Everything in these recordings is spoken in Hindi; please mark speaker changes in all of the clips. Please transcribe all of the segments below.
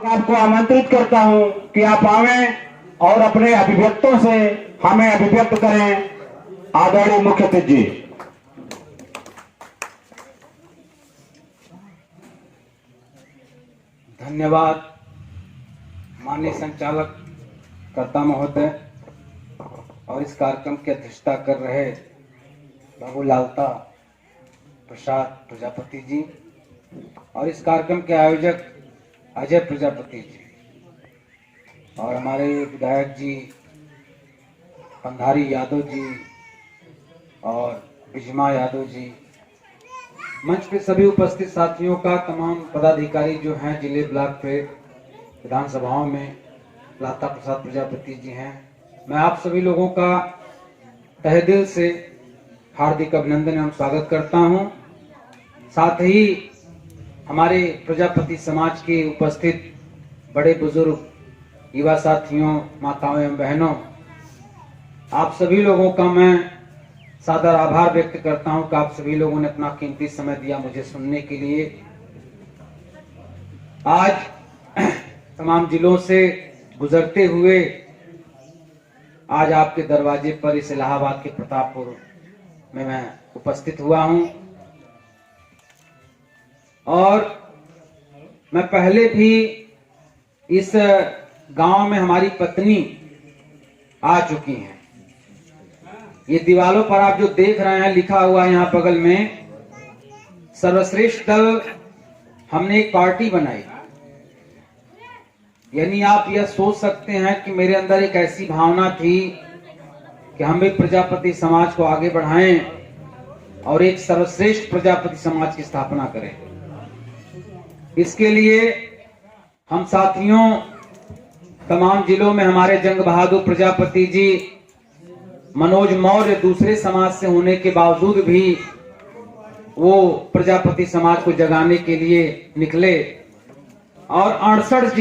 Speaker 1: आपको आमंत्रित करता हूं कि आप आवें और अपने अभिव्यक्तों से हमें अभिव्यक्त करें। आदरणीय मुख्य अतिथि जी।
Speaker 2: धन्यवाद माननीय संचालक कर्ता महोदय और इस कार्यक्रम की अध्यक्षता कर रहे बाबू लालता प्रसाद प्रजापति जी और इस कार्यक्रम के आयोजक अजय प्रजापति जी और हमारे विधायक जी पंधारी यादव जी और बिजमा यादव जी, मंच पे सभी उपस्थित साथियों का, तमाम पदाधिकारी जो हैं जिले ब्लॉक पे विधानसभाओं में, लाता प्रसाद प्रजापति जी हैं। मैं आप सभी लोगों का तहे दिल से हार्दिक अभिनंदन एवं स्वागत करता हूं। साथ ही हमारे प्रजापति समाज के उपस्थित बड़े बुजुर्ग, युवा साथियों, माताओं एवं बहनों, आप सभी लोगों का मैं सादर आभार व्यक्त करता हूं कि आप सभी लोगों ने अपना कीमती समय दिया मुझे सुनने के लिए। आज तमाम जिलों से गुजरते हुए आज आपके दरवाजे पर इस इलाहाबाद के प्रतापपुर में मैं उपस्थित हुआ हूं और मैं पहले भी इस गांव में हमारी पत्नी आ चुकी हैं। ये दीवारों पर आप जो देख रहे हैं लिखा हुआ है यहाँ बगल में, सर्वश्रेष्ठ दल, हमने एक पार्टी बनाई। यानी आप यह सोच सकते हैं कि मेरे अंदर एक ऐसी भावना थी कि हम भी प्रजापति समाज को आगे बढ़ाएं और एक सर्वश्रेष्ठ प्रजापति समाज की स्थापना करें। इसके लिए हम साथियों तमाम जिलों में हमारे जंग बहादुर प्रजापति जी, मनोज मौर्य दूसरे समाज से होने के बावजूद भी वो प्रजापति समाज को जगाने के लिए निकले और 68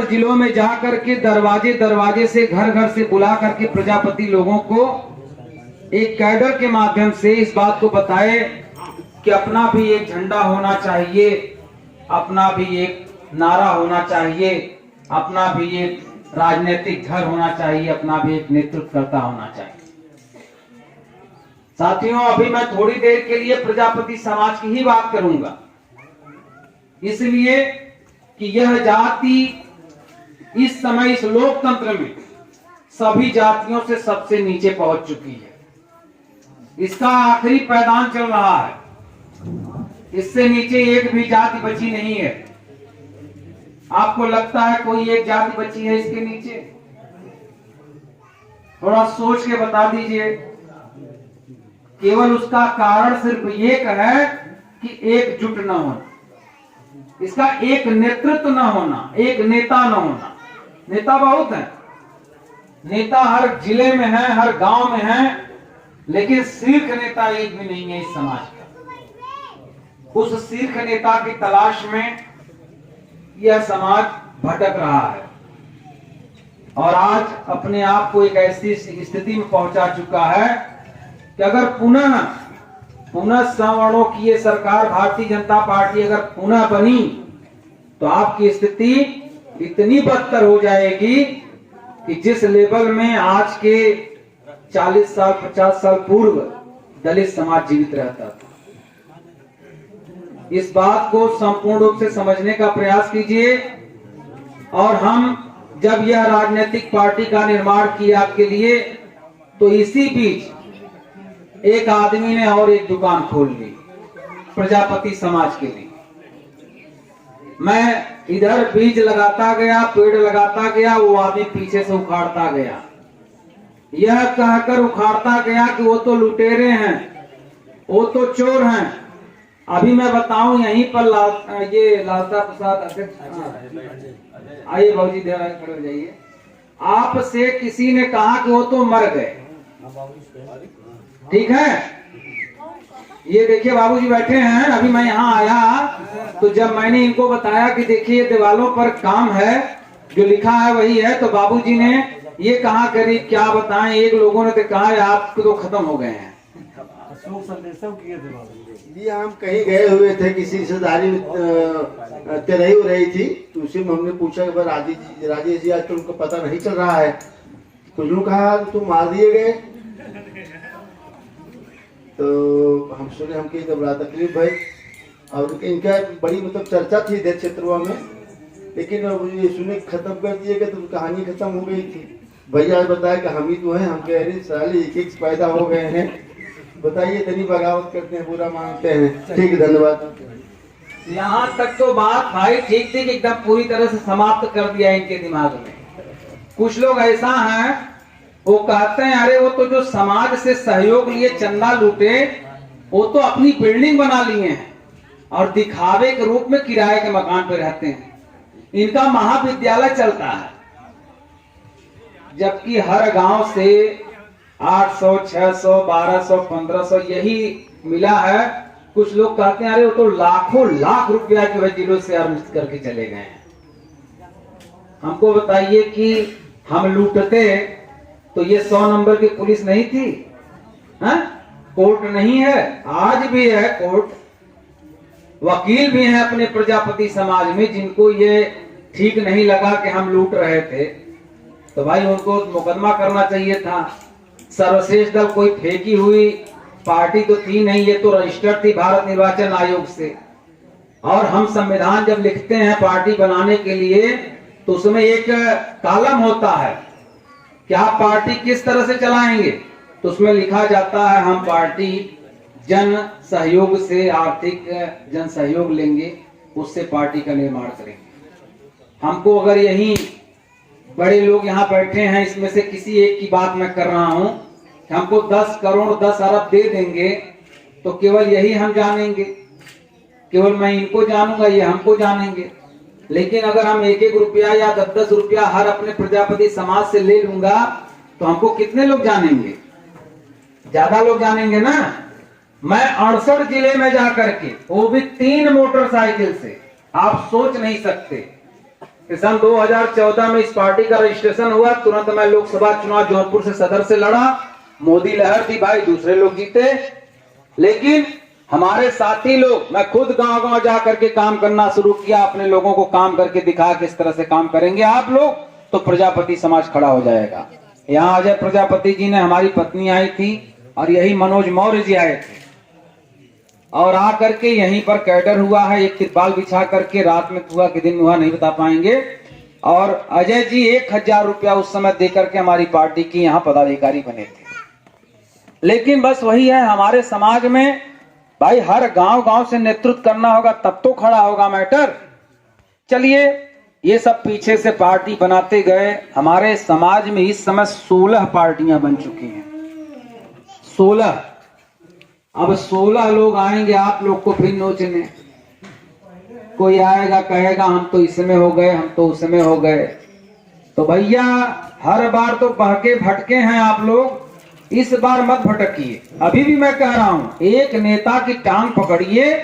Speaker 2: जिलों में जाकर के दरवाजे दरवाजे से, घर घर से बुला करके प्रजापति लोगों को एक कैडर के माध्यम से इस बात को बताए कि अपना भी एक झंडा होना चाहिए, अपना भी एक नारा होना चाहिए, अपना भी एक राजनीतिक घर होना चाहिए, अपना भी एक नेतृत्वकर्ता होना चाहिए। साथियों, अभी मैं थोड़ी देर के लिए प्रजापति समाज की ही बात करूंगा, इसलिए कि यह जाति इस समय इस लोकतंत्र में सभी जातियों से सबसे नीचे पहुंच चुकी है। इसका आखिरी पैदान चल रहा है, इससे नीचे एक भी जाति बची नहीं है। आपको लगता है कोई एक जाति बची है इसके नीचे? थोड़ा सोच के बता दीजिए। केवल उसका कारण सिर्फ एक है कि एकजुट न होना, इसका एक नेतृत्व न होना, एक नेता न होना। नेता बहुत है, नेता हर जिले में है, हर गांव में है, लेकिन शीर्ष नेता एक भी नहीं है इस समाज का। उस शीर्ष नेता की तलाश में यह समाज भटक रहा है और आज अपने आप को एक ऐसी स्थिति में पहुंचा चुका है कि अगर पुनः सवर्णों की ये सरकार भारतीय जनता पार्टी अगर पुनः बनी तो आपकी स्थिति इतनी बदतर हो जाएगी कि जिस लेवल में आज के 40 साल 50 साल पूर्व दलित समाज जीवित रहता था। इस बात को संपूर्ण रूप से समझने का प्रयास कीजिए। और हम जब यह राजनीतिक पार्टी का निर्माण किया आपके लिए, तो इसी बीच एक आदमी ने और एक दुकान खोल ली प्रजापति समाज के लिए। मैं इधर बीज लगाता गया, पेड़ लगाता गया, वो आदमी पीछे से उखाड़ता गया। यह कहकर उखाड़ता गया कि वो तो लुटेरे हैं, वो तो चोर हैं। अभी मैं बताऊं यहीं पर ये लालता प्रसाद अध्यक्ष, आइए भाजी खड़े हो जाइए। आपसे किसी ने कहा कि वो तो मर गए, ठीक है? ये देखिए बाबूजी बैठे हैं। अभी मैं यहाँ आया तो जब मैंने इनको बताया कि देखिए दीवालों पर काम है, जो लिखा है वही है, तो बाबूजी ने ये कहा करीब क्या बताएं, एक लोगों ने तो कहा आप तो खत्म हो गए हैं।
Speaker 3: जी हम कहीं गए हुए थे किसी रिश्तेदारी हत्या नहीं हो रही थी, तो उसी में हमने पूछा कि भाई राजेश जी आज तो उनको पता नहीं चल रहा है। कुछ लोग कहा तुम मार दिए गए, तो हम सुने, हमकी तो बड़ा तकलीफ भाई। और इनका बड़ी मतलब चर्चा थी देश क्षेत्रों में, लेकिन ये सुने खत्म कर दिए कि तो कहानी खत्म हो गई थी। भैया बताया कि हम ही तो हैं, हम कह रहे साले एक पैदा हो गए हैं, बताइए इतनी बगावत करते हैं, बुरा मानते हैं। ठीक है, धन्यवाद।
Speaker 2: यहाँ तक तो बात भाई ठीक थी कि एकदम पूरी तरह से समाप्त कर दिया इनके दिमाग में। कुछ लोग ऐसा हैं, वो कहते हैं अरे वो तो जो समाज से सहयोग लिए चंदा लूटे, वो तो अपनी बिल्डिंग बना लिए हैं और दिखावे के रूप में किराए के मकान पे रहते हैं। इनका महाविद्यालय चलता है, जबकि हर गांव से 800, 600, 1200, 1500 यही मिला है। कुछ लोग कहते हैं अरे वो तो लाखों लाख रुपया जो है जिलों से अर्जित करके चले गए हैं। हमको बताइए कि हम लूटते तो ये 100 नंबर की पुलिस नहीं थी, है? कोर्ट नहीं है, आज भी है कोर्ट, वकील भी हैं अपने प्रजापति समाज में, जिनको ये ठीक नहीं लगा कि हम लूट रहे थे, तो भाई उनको मुकदमा करना चाहिए था। सर्वश्रेष्ठ दल कोई फेंकी हुई पार्टी तो थी नहीं, ये तो रजिस्टर्ड थी भारत निर्वाचन आयोग से। और हम संविधान जब लिखते हैं पार्टी बनाने के लिए, तो उसमें एक कॉलम होता है कि आप पार्टी किस तरह से चलाएंगे, तो उसमें लिखा जाता है हम पार्टी जन सहयोग से, आर्थिक जन सहयोग लेंगे, उससे पार्टी का निर्माण करेंगे। हमको अगर यही बड़े लोग यहाँ बैठे हैं, इसमें से किसी एक की बात मैं कर रहा हूं, हमको 10 करोड़ 10 अरब दे देंगे, तो केवल यही हम जानेंगे, केवल मैं इनको जानूंगा, ये हमको जानेंगे। लेकिन अगर हम 1-1 रुपया या 10-10 रुपया हर अपने प्रजापति समाज से ले लूंगा, तो हमको कितने लोग जानेंगे? ज्यादा लोग जानेंगे ना। मैं 68 जिले में जाकर के, वो भी 3 मोटरसाइकिल से, आप सोच नहीं सकते। सन 2014 में इस पार्टी का रजिस्ट्रेशन हुआ, तुरंत मैं लोकसभा चुनाव जौनपुर से सदर से लड़ा, मोदी लहर थी भाई, दूसरे लोग जीते। लेकिन हमारे साथी लोग, मैं खुद गांव-गांव जाकर के काम करना शुरू किया, अपने लोगों को काम करके दिखा किस तरह से काम करेंगे आप लोग, तो प्रजापति समाज खड़ा हो जाएगा। यहाँ अजय प्रजापति जी ने, हमारी पत्नी आई थी, और यही मनोज मौर्य जी आए थे, और आकर के यहीं पर कैडर हुआ है, एक तिरपाल बिछा करके, रात में हुआ कि दिन में हुआ नहीं बता पाएंगे। और अजय जी 1000 रुपया उस समय देकर के हमारी पार्टी की यहाँ पदाधिकारी बने थे। लेकिन बस वही है, हमारे समाज में भाई हर गांव-गांव से नेतृत्व करना होगा, तब तो खड़ा होगा मैटर। चलिए, ये सब पीछे से पार्टी बनाते गए। हमारे समाज में इस समय 16 पार्टियां बन चुकी हैं, 16। अब 16 लोग आएंगे आप लोग को फिर नोचने। कोई आएगा कहेगा हम तो इसमें हो गए, हम तो उसमें हो गए। तो भैया हर बार तो बहके भटके हैं आप लोग, इस बार मत भटकिए। अभी भी मैं कह रहा हूं, एक नेता की टांग पकड़िए,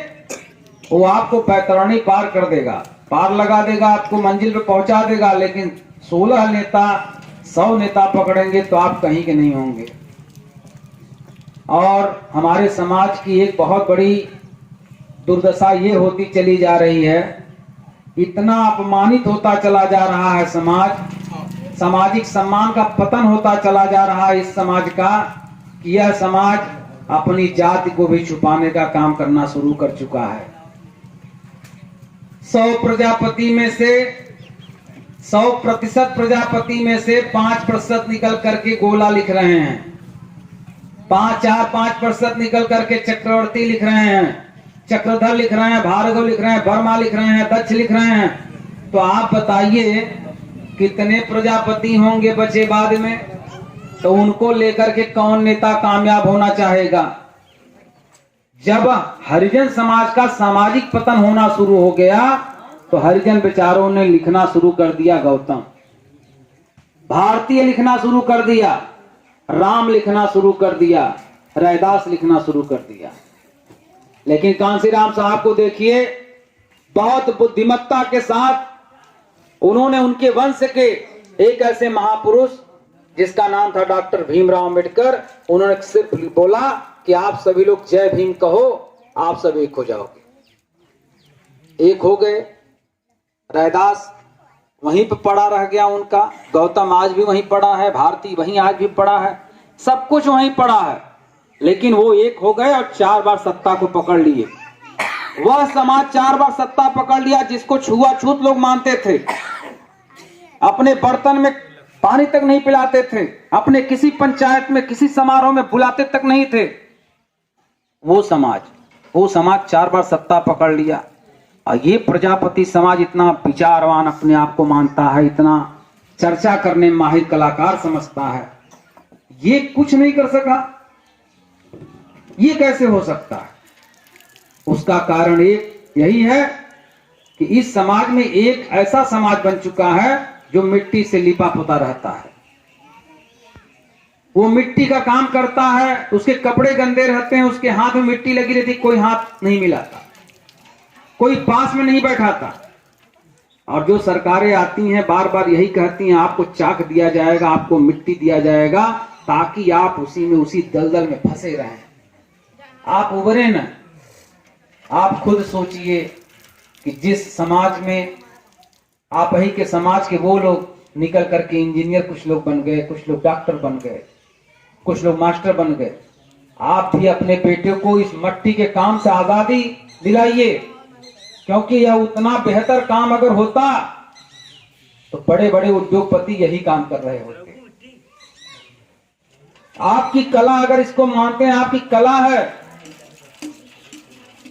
Speaker 2: वो आपको बैतरणी पार कर देगा, पार लगा देगा, आपको मंजिल पे पहुंचा देगा। लेकिन 16 नेता, 100 नेता पकड़ेंगे तो आप कहीं के नहीं होंगे। और हमारे समाज की एक बहुत बड़ी दुर्दशा ये होती चली जा रही है, इतना अपमानित होता चला जा रहा है समाज, सामाजिक सम्मान का पतन होता चला जा रहा है इस समाज का, कि यह समाज अपनी जाति को भी छुपाने का काम करना शुरू कर चुका है। 100 प्रजापति में से 100% प्रजापति में से 5% निकल करके गोला लिख रहे हैं, 5% निकल करके चक्रवर्ती लिख रहे हैं, चक्रधर लिख रहे हैं, भार्गव लिख रहे हैं, वर्मा लिख रहे हैं, दक्ष लिख रहे हैं। तो आप बताइए कितने प्रजापति होंगे बचे बाद में? तो उनको लेकर के कौन नेता कामयाब होना चाहेगा? जब हरिजन समाज का सामाजिक पतन होना शुरू हो गया, तो हरिजन बेचारों ने लिखना शुरू कर दिया, गौतम भारतीय लिखना शुरू कर दिया, राम लिखना शुरू कर दिया, रैदास लिखना शुरू कर दिया। लेकिन कांसीराम साहब को देखिए, बहुत बुद्धिमत्ता के साथ उन्होंने उनके वंश के एक ऐसे महापुरुष जिसका नाम था डॉक्टर भीमराव अंबेडकर, उन्होंने सिर्फ बोला कि आप सभी लोग जय भीम कहो, आप सब एक हो जाओगे। एक हो गए। रैदास वहीं पे पड़ा रह गया उनका, गौतम आज भी वहीं पड़ा है, भारती वहीं आज भी पड़ा है, सब कुछ वहीं पड़ा है। लेकिन वो एक हो गए और 4 बार सत्ता को पकड़ लिए। वह समाज 4 बार सत्ता पकड़ लिया जिसको छुआछूत लोग मानते थे, अपने बर्तन में पानी तक नहीं पिलाते थे, अपने किसी पंचायत में किसी समारोह में बुलाते तक नहीं थे। वो समाज 4 बार सत्ता पकड़ लिया। और ये प्रजापति समाज इतना विचारवान अपने आप को मानता है, इतना चर्चा करने में माहिर कलाकार समझता है, ये कुछ नहीं कर सका। ये कैसे हो सकता है? उसका कारण एक यही है कि इस समाज में एक ऐसा समाज बन चुका है जो मिट्टी से लिपा पोता रहता है। वो मिट्टी का काम करता है, उसके कपड़े गंदे रहते हैं, उसके हाथ में मिट्टी लगी रहती, कोई हाथ नहीं मिलाता, कोई पास में नहीं बैठाता। और जो सरकारें आती हैं बार बार यही कहती हैं आपको चाक दिया जाएगा, आपको मिट्टी दिया जाएगा, ताकि आप उसी में उसी दलदल में फंसे रहें, आप उभरे न। आप खुद सोचिए कि जिस समाज में आप ही के समाज के वो लोग निकल करके इंजीनियर, कुछ लोग बन गए, कुछ लोग डॉक्टर बन गए, कुछ लोग मास्टर बन गए। आप भी अपने बेटे को इस मट्टी के काम से आजादी दिलाइए, क्योंकि यह उतना बेहतर काम अगर होता तो बड़े बड़े उद्योगपति यही काम कर रहे होते। आपकी कला, अगर इसको मानते हैं आपकी कला है,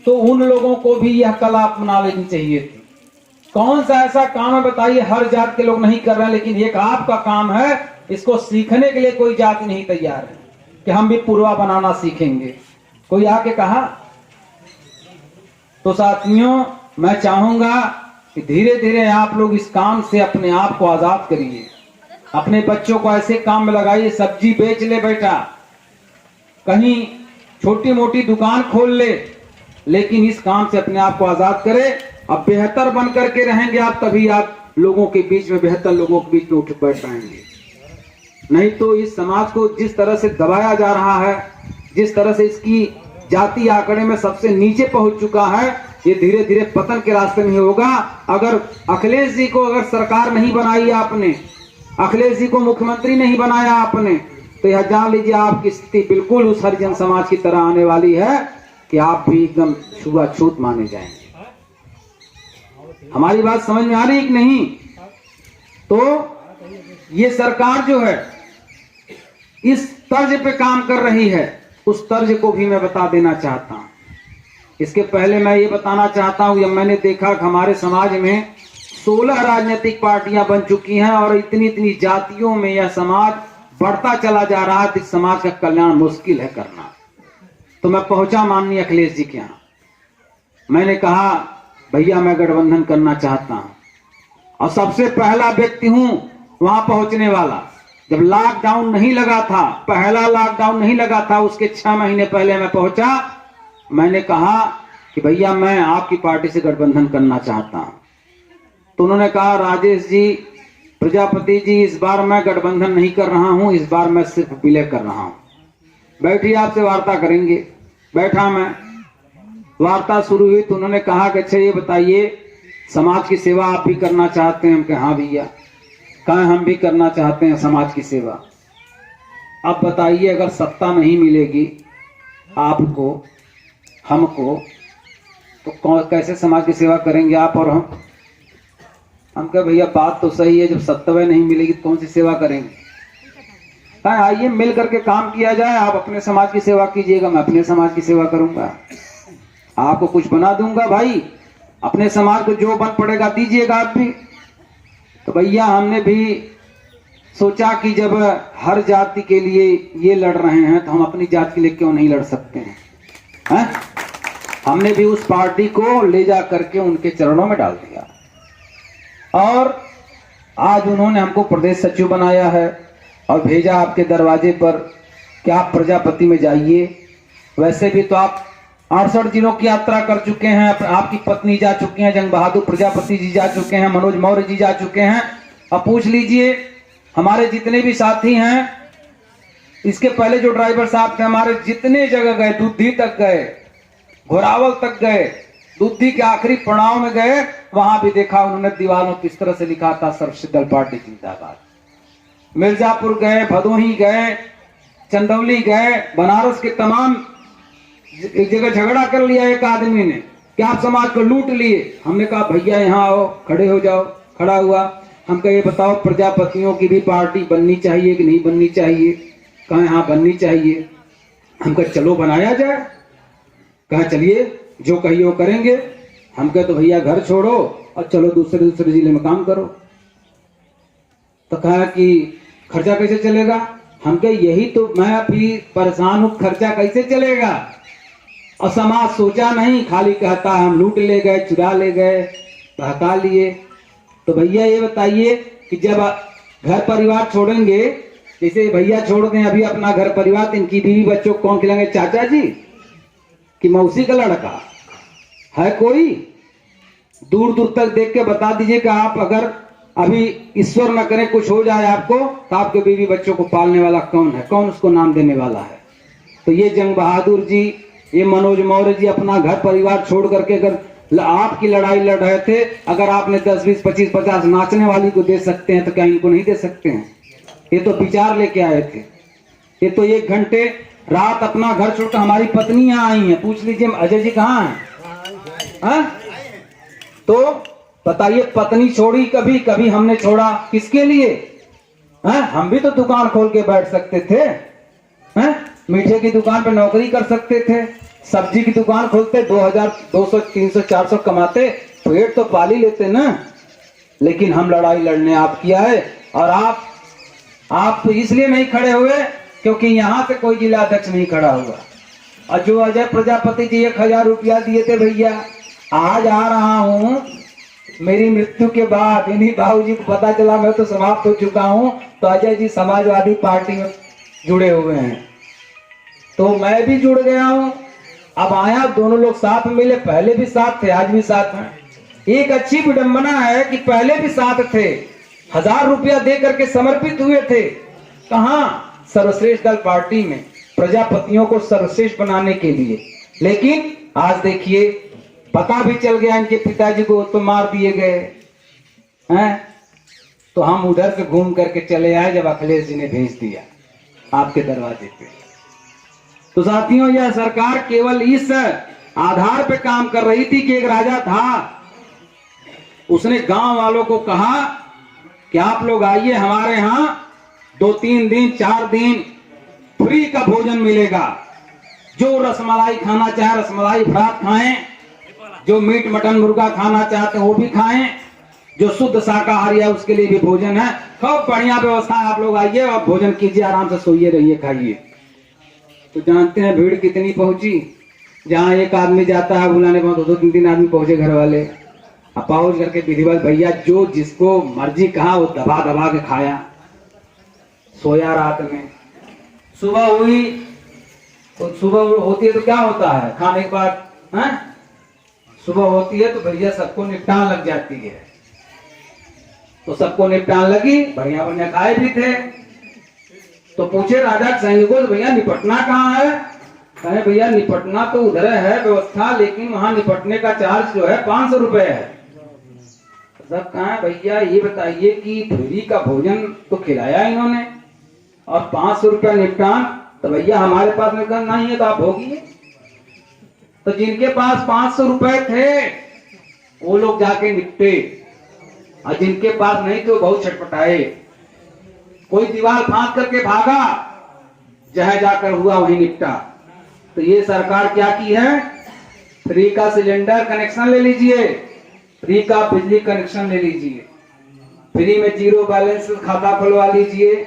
Speaker 2: तो उन लोगों को भी यह कला अपना लेनी चाहिए थी। कौन सा ऐसा काम है बताइए, हर जात के लोग नहीं कर रहे हैं, लेकिन एक आपका काम है, इसको सीखने के लिए कोई जाति नहीं तैयार है कि हम भी पुरवा बनाना सीखेंगे। कोई आके कहा? तो साथियों, मैं चाहूंगा कि धीरे धीरे आप लोग इस काम से अपने आप को आजाद करिए, अपने बच्चों को ऐसे काम में लगाइए, सब्जी बेच ले बेटा, कहीं छोटी मोटी दुकान खोल ले, लेकिन इस काम से अपने आप को आजाद करे। अब बेहतर बन करके रहेंगे आप, तभी आप लोगों के बीच में, बेहतर लोगों के बीच में उठ बैठ पाएंगे। नहीं तो इस समाज को जिस तरह से दबाया जा रहा है, जिस तरह से इसकी जाति आंकड़े में सबसे नीचे पहुंच चुका है, ये धीरे धीरे पतन के रास्ते में होगा। अगर अखिलेश जी को अगर सरकार नहीं बनाई आपने, अखिलेश जी को मुख्यमंत्री नहीं बनाया आपने, तो यह जान लीजिए आपकी स्थिति बिल्कुल उस हरिजन समाज की तरह आने वाली है कि आप भी एकदम छुआछूत माने जाएंगे। हमारी बात समझ में आ रही कि नहीं? तो ये सरकार जो है इस तर्ज पे काम कर रही है, उस तर्ज को भी मैं बता देना चाहता हूं। इसके पहले मैं ये बताना चाहता हूं, जब मैंने देखा कि हमारे समाज में 16 राजनीतिक पार्टियां बन चुकी हैं और इतनी इतनी जातियों में यह समाज बढ़ता चला जा रहा है, तो इस समाज का कल्याण मुश्किल है करना। तो मैं पहुंचा माननीय अखिलेश जी के यहां, मैंने कहा भैया मैं गठबंधन करना चाहता हूं, और सबसे पहला व्यक्ति हूं वहां पहुंचने वाला। जब लॉकडाउन नहीं लगा था, पहला लॉकडाउन नहीं लगा था, उसके 6 महीने पहले मैं पहुंचा। मैंने कहा कि भैया मैं आपकी पार्टी से गठबंधन करना चाहता हूं। तो उन्होंने कहा राजेश जी, प्रजापति जी, इस बार मैं गठबंधन नहीं कर रहा हूं, इस बार मैं सिर्फ विलय कर रहा हूं। बैठिए आपसे वार्ता करेंगे। बैठा मैं, वार्ता शुरू हुई तो उन्होंने कहा कि अच्छा ये बताइए, समाज की सेवा आप भी करना चाहते हैं? हम कहे हाँ भैया। कहा हम भी करना चाहते हैं समाज की सेवा। अब बताइए, अगर सत्ता नहीं मिलेगी आपको, हमको, तो कैसे समाज की सेवा करेंगे आप और हम? हम कहे भैया बात तो सही है, जब सत्ता नहीं मिलेगी तो कौन सी सेवा करेंगे? कहा आइए मिल करके काम किया जाए, आप अपने समाज की सेवा कीजिएगा, मैं अपने समाज की सेवा करूंगा, आपको कुछ बना दूंगा भाई, अपने समाज को जो बन पड़ेगा दीजिएगा आप भी। तो भैया हमने भी सोचा कि जब हर जाति के लिए ये लड़ रहे हैं तो हम अपनी जाति के लिए क्यों नहीं लड़ सकते हैं? हमने भी उस पार्टी को ले जा करके उनके चरणों में डाल दिया, और आज उन्होंने हमको प्रदेश सचिव बनाया है और भेजा आपके दरवाजे पर कि आप प्रजापति में जाइए। वैसे भी तो आप 68 जिलों की यात्रा कर चुके हैं, आपकी पत्नी जा चुकी हैं, जंग बहादुर प्रजापति जी जा चुके हैं, मनोज मौर्य जी जा चुके हैं। अब पूछ लीजिए हमारे जितने भी साथी हैं, इसके पहले जो ड्राइवर साहब थे हमारे, जितने जगह गए, दूधी तक गए, घोरावल तक गए, दुद्धि के आखिरी पड़ाव में गए, वहां भी देखा उन्होंने दीवारों किस तरह से लिखा था सर्वसिद्ध दल पार्टी जिंदाबाद। मिर्जापुर गए, भदोही गए, चंदौली गए, बनारस के तमाम एक जगह झगड़ा कर लिया एक आदमी ने कि आप समाज को लूट लिए। हमने कहा भैया यहाँ आओ, खड़े हो जाओ। खड़ा हुआ, हम कहे ये बताओ प्रजापतियों की भी पार्टी बननी चाहिए कि नहीं बननी चाहिए? कहा हाँ बननी चाहिए। हम कहे चलो बनाया जाए। कहा चलिए जो कहिए वो करेंगे। हम कहे तो भैया घर छोड़ो और चलो दूसरे जिले में काम करो। तो कहा कि खर्चा कैसे चलेगा? हम कहे यही तो मैं अभी परेशान हूं, खर्चा कैसे चलेगा? और समाज सोचा नहीं, खाली कहता हम लूट ले गए, चुरा ले गए, बहका लिए। तो भैया ये बताइए कि जब घर परिवार छोड़ेंगे, जैसे भैया छोड़ दें अभी अपना घर परिवार, तो इनकी बीवी बच्चों को कौन खिलाएंगे? चाचा जी कि मौसी का लड़का है? कोई दूर दूर तक देख के बता दीजिए कि आप अगर अभी ईश्वर न करे कुछ हो जाए आपको, तो आपके बीवी बच्चों को पालने वाला कौन है? कौन उसको नाम देने वाला है? तो ये जंग बहादुर जी, ये मनोज मौर्य जी अपना घर परिवार छोड़ करके अगर आपकी लड़ाई लड़ रहे थे, अगर आपने 10, 20, 25, 50 नाचने वाली को दे सकते हैं तो क्या इनको नहीं दे सकते हैं? ये तो विचार लेके आए थे। ये तो 1 घंटे रात अपना घर छोड़कर, हमारी पत्नी यहाँ आई है, पूछ लीजिए अजय जी कहाँ है? तो बताइए पत्नी छोड़ी कभी, कभी हमने छोड़ा किसके लिए? हम भी तो दुकान खोल के बैठ सकते थे, मीठे की दुकान पे नौकरी कर सकते थे, सब्जी की दुकान खोलते, 2000, 200, 300, 400 कमाते, पेट तो पाली लेते ना। लेकिन हम लड़ाई लड़ने आप किया है, और आप इसलिए नहीं खड़े हुए क्योंकि यहाँ से कोई जिला अध्यक्ष नहीं खड़ा हुआ। और जो अजय प्रजापति जी 1000 रुपया दिए थे भैया, आज आ रहा हूँ मेरी मृत्यु के बाद, इन्हीं बाबूजी को पता चला मैं तो समाप्त हो चुका हूँ, तो अजय जी समाजवादी पार्टी में जुड़े हुए हैं, तो मैं भी जुड़ गया हूँ। अब आया, दोनों लोग साथ मिले, पहले भी साथ थे, आज भी साथ हैं। एक अच्छी विडंबना है कि पहले भी साथ थे, 1000 रुपया दे करके समर्पित हुए थे। कहाँ? सर्वश्रेष्ठ दल पार्टी में, प्रजापतियों को सर्वश्रेष्ठ बनाने के लिए। लेकिन आज देखिए पता भी चल गया इनके पिताजी को तो मार दिए गए हैं। तो हम उधर से घूम करके चले आए जब अखिलेश जी ने भेज दिया आपके दरवाजे पे। तो साथियों, यह सरकार केवल इस आधार पे काम कर रही थी कि एक राजा था, उसने गांव वालों को कहा कि आप लोग आइए हमारे यहाँ, 2-3 दिन 4 दिन फ्री का भोजन मिलेगा। जो रसमलाई खाना चाहे रसमलाई भात खाएं, जो मीट मटन मुर्गा खाना चाहते हैं वो भी खाएं, जो शुद्ध शाकाहारी है उसके लिए भी भोजन है। खूब बढ़िया व्यवस्था है, आप लोग आइए और भोजन कीजिए, आराम से सोइए रहिए खाइए। तो जानते हैं भीड़ कितनी पहुंची? जहां एक आदमी जाता है बुलाने पर 2-3 आदमी पहुंचे घर वाले, अब पहुंच करके विधिवत भैया जो जिसको मर्जी कहा वो दबा दबा के खाया, सोया रात में। सुबह हुई तो सुबह होती है तो क्या होता है खाने के बाद? सुबह होती है तो भैया सबको निपटान लग जाती है। तो सबको निपटान लगी, बढ़िया बढ़िया खाए भी थे। तो पूछे राजा के सैनिकों से भैया निपटना कहाँ है? कहे भैया निपटना तो उधर है व्यवस्था, लेकिन वहां निपटने का चार्ज जो है 500 रुपए है। सब कहा भैया ये बताइए कि फ्री का भोजन तो खिलाया इन्होंने और 500 रुपया निपटान, तो भैया हमारे पास में नहीं है तो आप भोगिए। तो जिनके पास 500 रुपए थे वो लोग जाके निपटे, और जिनके पास नहीं थे वो बहुत छटपटाए। कोई दीवार फांद करके भागा, जहां जाकर हुआ वहीं निपटा। तो ये सरकार क्या की है? फ्री का सिलेंडर कनेक्शन ले लीजिए, फ्री का बिजली कनेक्शन ले लीजिए, फ्री में 0 बैलेंस खाता खुलवा लीजिए,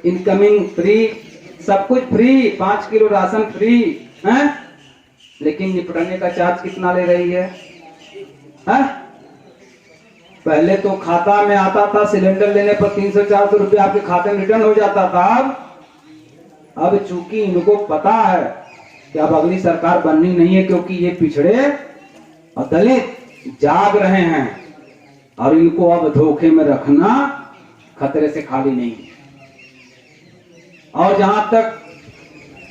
Speaker 2: इनकमिंग फ्री, सब कुछ फ्री, 5 किलो राशन फ्री है। लेकिन निपटाने का चार्ज कितना ले रही है? पहले तो खाता में आता था, सिलेंडर लेने पर 300-400 रुपया आपके खाते में रिटर्न हो जाता था। अब चूंकि इनको पता है कि अब अगली सरकार बननी नहीं है, क्योंकि ये पिछड़े और दलित जाग रहे हैं और इनको अब धोखे में रखना खतरे से खाली नहीं है। और जहां तक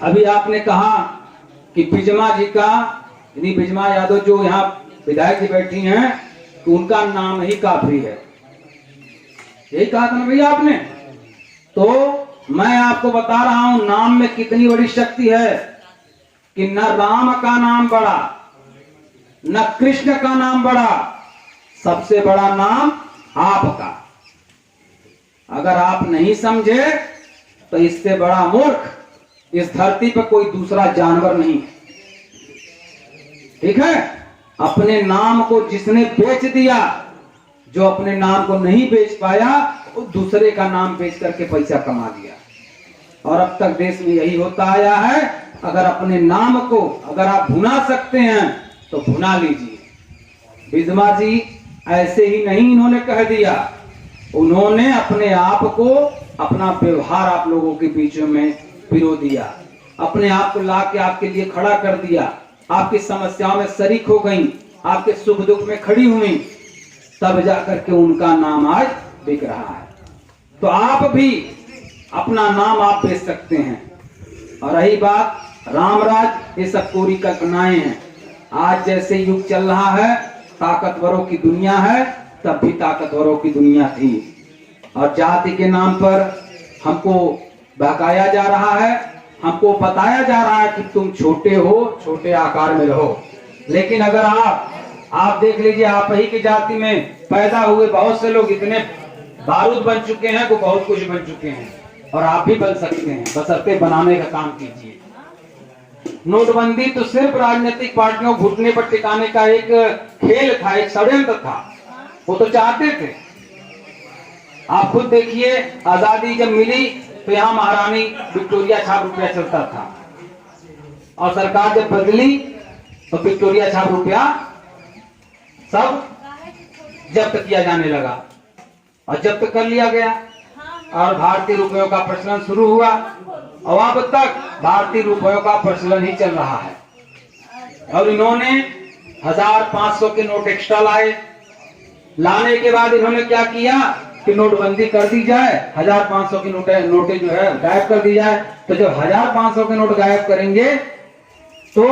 Speaker 2: अभी आपने कहा कि बिजमा जी का, यानी बिजमा यादव जो यहाँ विधायक जी बैठी हैं तो उनका नाम ही काफी है। यही कहा था ना भैया आपने। तो मैं आपको बता रहा हूं नाम में कितनी बड़ी शक्ति है कि न राम का नाम बड़ा, न कृष्ण का नाम बड़ा, सबसे बड़ा नाम आपका। अगर आप नहीं समझे तो इससे बड़ा मूर्ख इस धरती पर कोई दूसरा जानवर नहीं है। ठीक है, अपने नाम को जिसने बेच दिया, जो अपने नाम को नहीं बेच पाया वो दूसरे का नाम बेच करके पैसा कमा लिया। और अब तक देश में यही होता आया है। अगर अपने नाम को अगर आप भुना सकते हैं तो भुना लीजिए। विधवा जी ऐसे ही नहीं इन्होंने कह दिया, उन्होंने अपने आप को, अपना व्यवहार आप लोगों के बीच में पिरो दिया, अपने आप को ला के आपके लिए खड़ा कर दिया, आपकी समस्याओं में शरीक हो गई, आपके सुख दुख में खड़ी हुई, तब जाकर के उनका नाम आज बिक रहा है। तो आप भी अपना नाम आप बेच सकते हैं। और रही बात रामराज, ये सब पूरी कल्पनाएं हैं। आज जैसे युग चल रहा है, ताकतवरों की दुनिया है, तब भी ताकतवरों की दुनिया थी। और जाति के नाम पर हमको बहकाया जा रहा है, हमको बताया जा रहा है कि तुम छोटे हो, छोटे आकार में रहो। लेकिन अगर आप देख लीजिए, आप ही की जाति में पैदा हुए बहुत से लोग इतने बारूद बन चुके हैं, वो बहुत कुछ बन चुके हैं, और आप भी बन सकते हैं, बशर्ते बनाने का काम कीजिए। नोटबंदी तो सिर्फ राजनीतिक पार्टियों को घुटने पर टिकाने का एक खेल था, एक षड्यंत्र था। वो तो चाहते थे। आप खुद देखिए, आजादी जब मिली तो यहाँ महारानी विक्टोरिया छाप रुपया चलता था, और सरकार जब बदली तो विक्टोरिया छाप रुपया सब जब्त किया जाने लगा, और जब्त कर लिया गया, और भारतीय रुपयों का प्रचलन शुरू हुआ। और अब तक भारतीय रुपयों का प्रचलन ही चल रहा है। और इन्होंने 1500 के नोट एक्स्ट्रा लाने के बाद इन्होंने क्या किया कि नोटबंदी कर दी जाए, 1500 की नोटें जो है गायब कर दी जाए। तो जब 1500 के नोट गायब करेंगे तो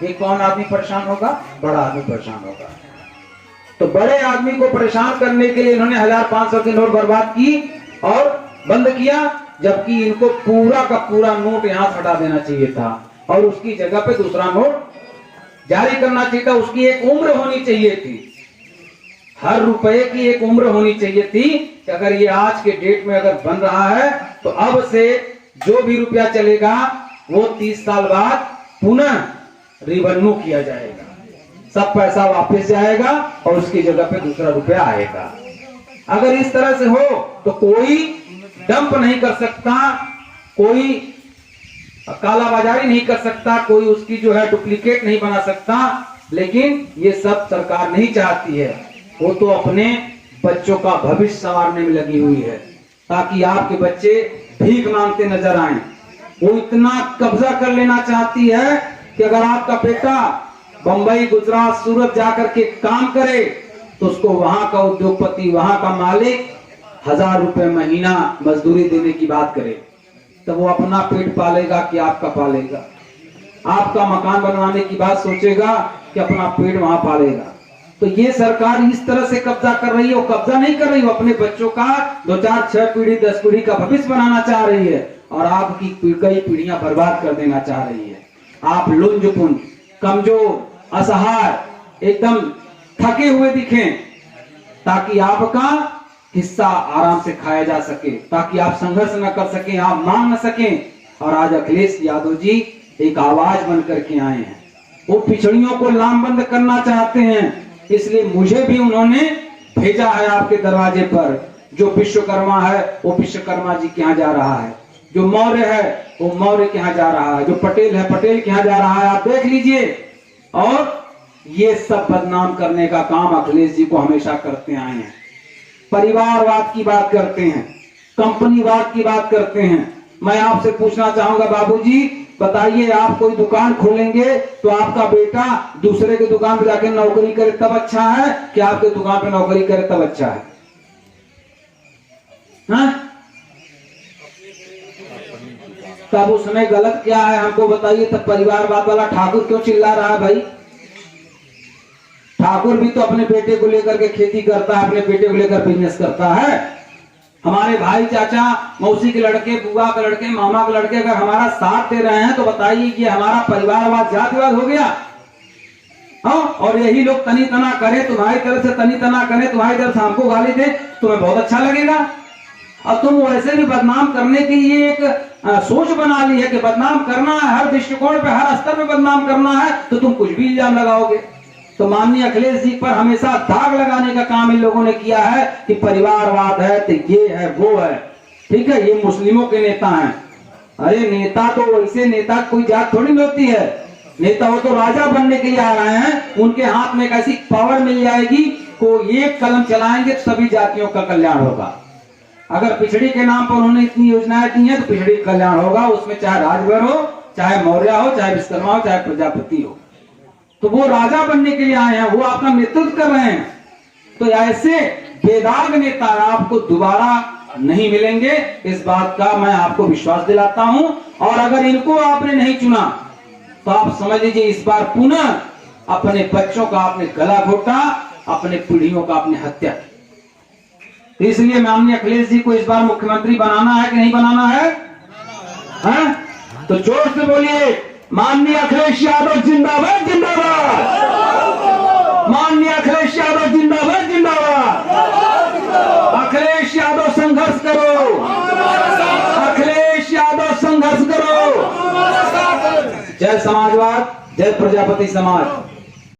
Speaker 2: ये कौन आदमी परेशान होगा? बड़ा आदमी परेशान होगा। तो बड़े आदमी को परेशान करने के लिए इन्होंने 1500 की नोट बर्बाद की और बंद किया, जबकि इनको पूरा का पूरा नोट यहां से हटा देना चाहिए था, और उसकी जगह पे दूसरा नोट जारी करना चाहिए था। उसकी एक उम्र होनी चाहिए थी, हर रुपए की एक उम्र होनी चाहिए थी कि अगर ये आज के डेट में अगर बन रहा है तो अब से जो भी रुपया चलेगा वो 30 साल बाद पुनः रिवन्यू किया जाएगा, सब पैसा वापस जाएगा और उसकी जगह पे दूसरा रुपया आएगा। अगर इस तरह से हो तो कोई डंप नहीं कर सकता, कोई कालाबाजारी नहीं कर सकता, कोई उसकी जो है डुप्लीकेट नहीं बना सकता। लेकिन ये सब सरकार नहीं चाहती है, वो तो अपने बच्चों का भविष्य संवारने में लगी हुई है, ताकि आपके बच्चे भीख मांगते नजर आए। वो इतना कब्जा कर लेना चाहती है कि अगर आपका बेटा बंबई, गुजरात, सूरत जाकर के काम करे तो उसको वहां का उद्योगपति, वहां का मालिक 1000 रुपए महीना मजदूरी देने की बात करे, तो वो अपना पेट पालेगा कि आपका पालेगा? आपका मकान बनवाने की बात सोचेगा कि अपना पेट वहां पालेगा? तो ये सरकार इस तरह से कब्जा कर रही है। वो कब्जा नहीं कर रही, वो अपने बच्चों का 2, 4, 6 पीढ़ी, 10 पीढ़ी का भविष्य बनाना चाह रही है, और आपकी कई पीढ़ियां बर्बाद कर देना चाह रही है। आप लुंजपुन, कमजोर, असहाय, एकदम थके हुए दिखें, ताकि आपका हिस्सा आराम से खाया जा सके, ताकि आप संघर्ष न कर सकें, आप मांग न सकें। और आज अखिलेश यादव जी एक आवाज बन करके आए हैं, वो पिछड़ियों को लामबंद करना चाहते हैं। इसलिए मुझे भी उन्होंने भेजा है आपके दरवाजे पर। जो विश्वकर्मा है वो विश्वकर्मा जी के यहाँ जा रहा है, जो मौर्य है वो मौर्य के यहाँ जा रहा है, जो पटेल है पटेल के यहाँ जा रहा है। आप देख लीजिए। और ये सब बदनाम करने का काम अखिलेश जी को हमेशा करते आए हैं। परिवारवाद की बात करते हैं, कंपनीवाद की बात करते हैं। मैं आपसे पूछना चाहूंगा बाबूजी, बताइए, आप कोई दुकान खोलेंगे तो आपका बेटा दूसरे के दुकान पे जाके नौकरी करे तब अच्छा है कि आपके दुकान पे नौकरी करे तब अच्छा है? हाँ? तब उसमें गलत क्या है हमको बताइए। तब परिवारवाद वाला ठाकुर क्यों चिल्ला रहा है भाई? ठाकुर भी तो अपने बेटे को लेकर के खेती करता है, अपने बेटे को लेकर बिजनेस करता है। हमारे भाई, चाचा, मौसी के लड़के, बुआ के लड़के, मामा के लड़के अगर हमारा साथ दे रहे हैं तो बताइए कि हमारा परिवारवाद, जातिवाद हो गया। हाँ, और यही लोग तनी तना करे तुम्हारी तरफ से, तनी तना करे तुम्हारी तरफ से, हमको गाली दे, तुम्हें बहुत अच्छा लगेगा। और तुम वैसे भी बदनाम करने की ये एक सोच बना ली है कि बदनाम करना है, हर दृष्टिकोण पे, हर स्तर पे बदनाम करना है, तो तुम कुछ भी इल्जाम लगाओगे। तो माननीय अखिलेश जी पर हमेशा दाग लगाने का काम इन लोगों ने किया है कि परिवारवाद है, तो ये है, वो है। ठीक है, ये मुस्लिमों के नेता हैं। अरे नेता तो वैसे, नेता कोई जात थोड़ी नहीं होती है। नेता वो तो राजा बनने के लिए आ रहे हैं। उनके हाथ में एक ऐसी पावर मिल जाएगी को एक कलम चलाएंगे तो सभी जातियों का कल्याण होगा। अगर पिछड़ी के नाम पर उन्होंने इतनी योजनाएं दी हैं तो पिछड़ी का कल्याण होगा। उसमें चाहे राजभर हो, चाहे मौर्य हो, चाहे विश्वकर्मा हो, चाहे प्रजापति हो। तो वो राजा बनने के लिए आए हैं, वो आपका नेतृत्व कर रहे हैं। तो ऐसे बेदाग नेता आपको दोबारा नहीं मिलेंगे, इस बात का मैं आपको विश्वास दिलाता हूं। और अगर इनको आपने नहीं चुना तो आप समझ लीजिए इस बार पुनः अपने बच्चों का आपने गला घोटा, अपने पीढ़ियों का आपने हत्या की। इसलिए माननीय अखिलेश जी को इस बार मुख्यमंत्री बनाना है कि नहीं बनाना है? तो जोर से बोलिए, माननीय अखिलेश यादव जिंदाबाद, जिंदाबाद। माननीय अखिलेश यादव जिंदाबाद, जिंदाबाद। अखिलेश यादव संघर्ष करो, अखिलेश यादव संघर्ष करो। जय समाजवाद, जय प्रजापति समाज।